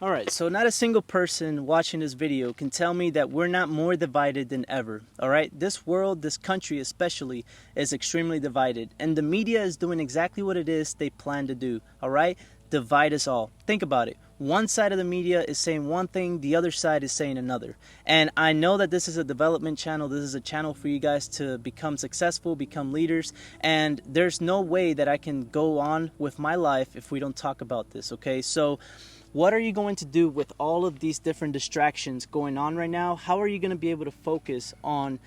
Alright, so not a single person watching this video can tell me that we're not more divided than ever. Alright, this world, this country especially, is extremely divided. And the media is doing exactly what it is they plan to do. Alright, divide us all. Think about it. One side of the media is saying one thing, the other side is saying another. And I know that this is a development channel. This is a channel for you guys to become successful, become leaders. And there's no way that I can go on with my life if we don't talk about this, okay? So what are you going to do with all of these different distractions going on right now? How are you going to be able to focus on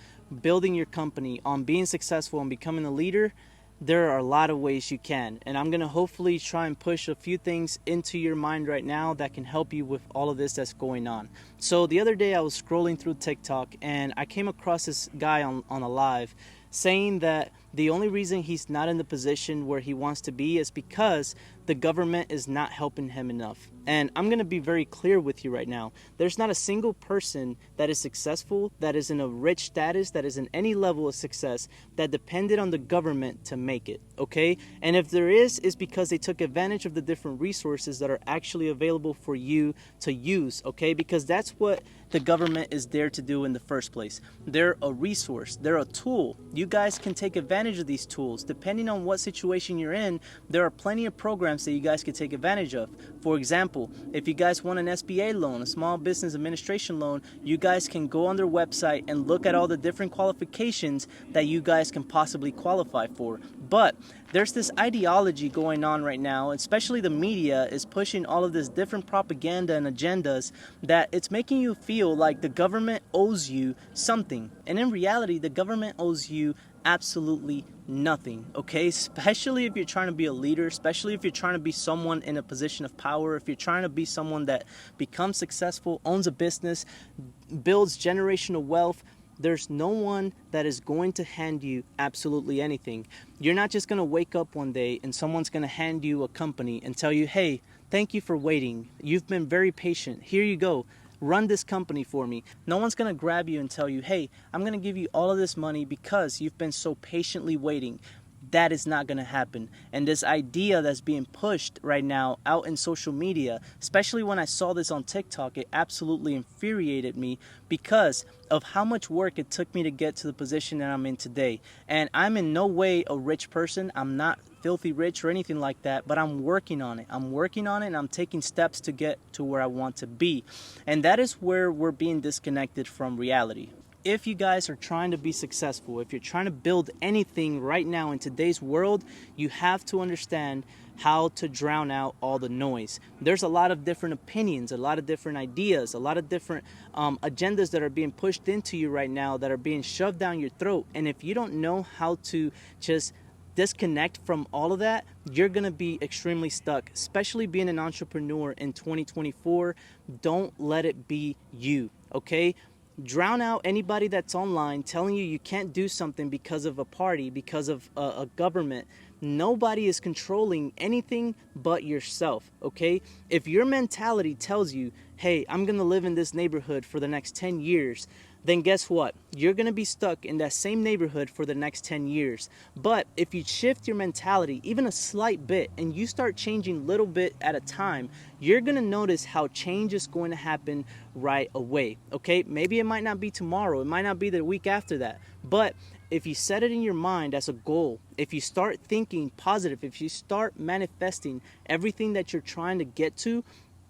building your company, on being successful, and becoming a leader? There are a lot of ways you can, and I'm going to hopefully try and push a few things into your mind right now that can help you with all of this that's going on. So the other day I was scrolling through TikTok and I came across this guy on a live saying that the only reason he's not in the position where he wants to be is because the government is not helping him enough. And I'm going to be very clear with you right now. There's not a single person that is successful, that is in a rich status, that is in any level of success, that depended on the government to make it, okay? And if there is, it's because they took advantage of the different resources that are actually available for you to use, okay? Because that's what the government is there to do in the first place. They're a resource. They're a tool. You guys can take advantage of these tools. Depending on what situation you're in, there are plenty of programs that you guys can take advantage of. For example, if you guys want an SBA loan, a small business administration loan, you guys can go on their website and look at all the different qualifications that you guys can possibly qualify for. But there's this ideology going on right now, especially the media is pushing all of this different propaganda and agendas that it's making you feel like the government owes you something. And in reality, the government owes you absolutely nothing, okay? Especially if you're trying to be a leader, especially if you're trying to be someone in a position of power, if you're trying to be someone that becomes successful, owns a business, builds generational wealth. There's no one that is going to hand you absolutely anything. You're not just going to wake up one day and someone's going to hand you a company and tell you, hey, thank you for waiting. You've been very patient. Here you go. Run this company for me. No one's going to grab you and tell you, hey, I'm going to give you all of this money because you've been so patiently waiting. That is not going to happen. And this idea that's being pushed right now out in social media, especially when I saw this on TikTok, it absolutely infuriated me because of how much work it took me to get to the position that I'm in today. And I'm in no way a rich person. I'm not filthy rich or anything like that, but I'm working on it. I'm working on it and I'm taking steps to get to where I want to be. And that is where we're being disconnected from reality. If you guys are trying to be successful, if you're trying to build anything right now in today's world, you have to understand how to drown out all the noise. There's a lot of different opinions, a lot of different ideas, a lot of different agendas that are being pushed into you right now that are being shoved down your throat. And if you don't know how to just disconnect from all of that, you're going to be extremely stuck, especially being an entrepreneur in 2024. Don't let it be you, okay? Drown out anybody that's online telling you can't do something because of a party, because of a government. Nobody is controlling anything but yourself, okay? If your mentality tells you, hey, I'm going to live in this neighborhood for the next 10 years, then guess what? You're going to be stuck in that same neighborhood for the next 10 years. But if you shift your mentality even a slight bit and you start changing little bit at a time, you're going to notice how change is going to happen right away, okay? Maybe it might not be tomorrow. It might not be the week after that. But if you set it in your mind as a goal, if you start thinking positive, if you start manifesting everything that you're trying to get to,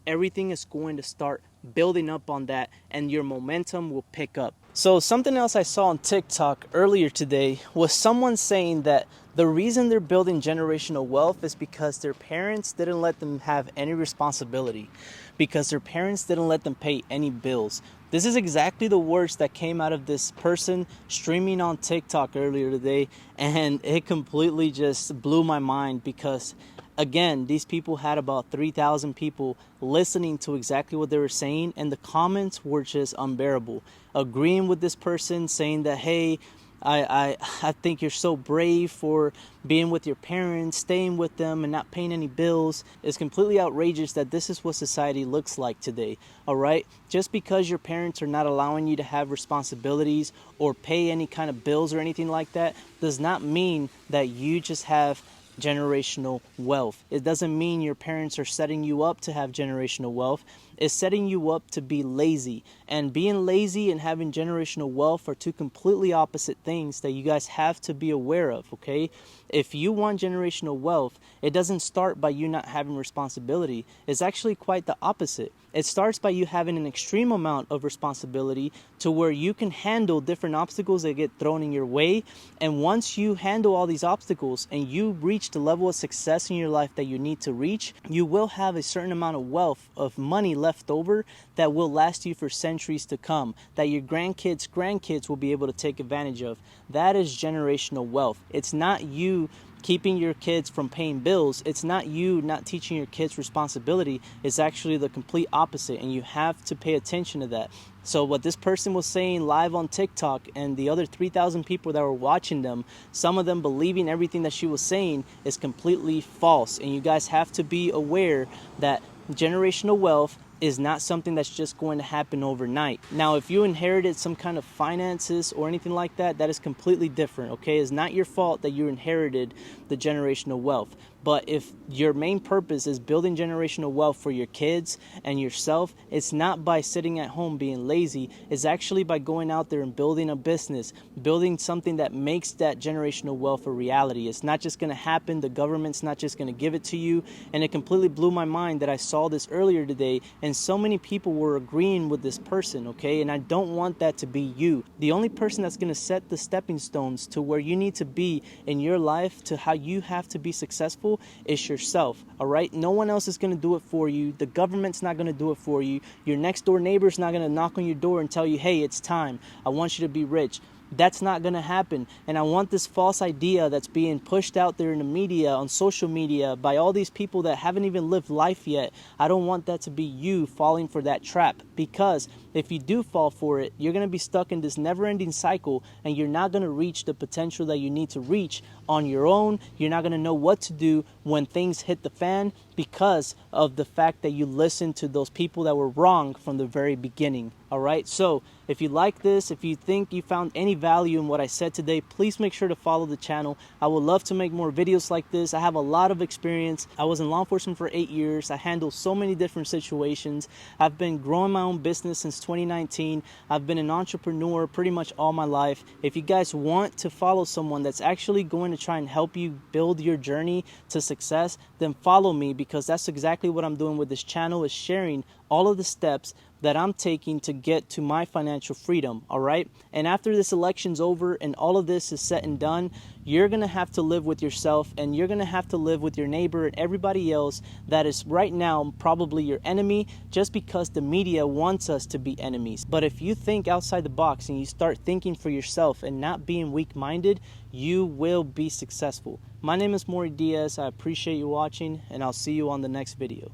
everything is going to start building up on that and your momentum will pick up. So something else I saw on TikTok earlier today was someone saying that the reason they're building generational wealth is because their parents didn't let them have any responsibility, because their parents didn't let them pay any bills. This is exactly the words that came out of this person streaming on TikTok earlier today, and it completely just blew my mind because again, these people had about 3,000 people listening to exactly what they were saying, and the comments were just unbearable. Agreeing with this person, saying that, hey, I think you're so brave for being with your parents, staying with them and not paying any bills. It's completely outrageous that this is what society looks like today, all right? Just because your parents are not allowing you to have responsibilities or pay any kind of bills or anything like that does not mean that you just have generational wealth. It doesn't mean your parents are setting you up to have generational wealth. It's setting you up to be lazy. And being lazy and having generational wealth are two completely opposite things that you guys have to be aware of, okay? If you want generational wealth, it doesn't start by you not having responsibility. It's actually quite the opposite. It starts by you having an extreme amount of responsibility to where you can handle different obstacles that get thrown in your way. And once you handle all these obstacles and you reach the level of success in your life that you need to reach, you will have a certain amount of wealth, of money left over that will last you for centuries to come, that your grandkids will be able to take advantage of. That is generational wealth. It's not you keeping your kids from paying bills. It's not you not teaching your kids responsibility. It's actually the complete opposite, and you have to pay attention to that. So what this person was saying live on TikTok and the other 3,000 people that were watching them, some of them believing everything that she was saying, is completely false. And you guys have to be aware that generational wealth is not something that's just going to happen overnight. Now, if you inherited some kind of finances or anything like that, that is completely different, okay? It's not your fault that you inherited the generational wealth. But if your main purpose is building generational wealth for your kids and yourself, it's not by sitting at home being lazy. It's actually by going out there and building a business, building something that makes that generational wealth a reality. It's not just going to happen. The government's not just going to give it to you. And it completely blew my mind that I saw this earlier today, and so many people were agreeing with this person, okay? And I don't want that to be you. The only person that's going to set the stepping stones to where you need to be in your life, to how you have to be successful, is yourself, all right? No one else is going to do it for you. The government's not going to do it for you. Your next door neighbor's not going to knock on your door and tell you, hey, it's time. I want you to be rich. That's not going to happen. And I want this false idea that's being pushed out there in the media, on social media, by all these people that haven't even lived life yet. I don't want that to be you falling for that trap, because if you do fall for it, you're going to be stuck in this never-ending cycle, and you're not going to reach the potential that you need to reach on your own. You're not going to know what to do when things hit the fan, because of the fact that you listened to those people that were wrong from the very beginning. All right, so if you like this, if you think you found any value in what I said today, please make sure to follow the channel. I would love to make more videos like this. I have a lot of experience. I was in law enforcement for 8 years. I handle so many different situations. I've been growing my own business since 2019. I've been an entrepreneur pretty much all my life. If you guys want to follow someone that's actually going to try and help you build your journey to success, then follow me, because that's exactly what I'm doing with this channel, is sharing all of the steps that I'm taking to get to my financial freedom, all right? And after this election's over and all of this is said and done, you're going to have to live with yourself, and you're going to have to live with your neighbor and everybody else that is right now probably your enemy, just because the media wants us to be enemies. But if you think outside the box and you start thinking for yourself and not being weak-minded, you will be successful. My name is Maury Diaz. I appreciate you watching, and I'll see you on the next video.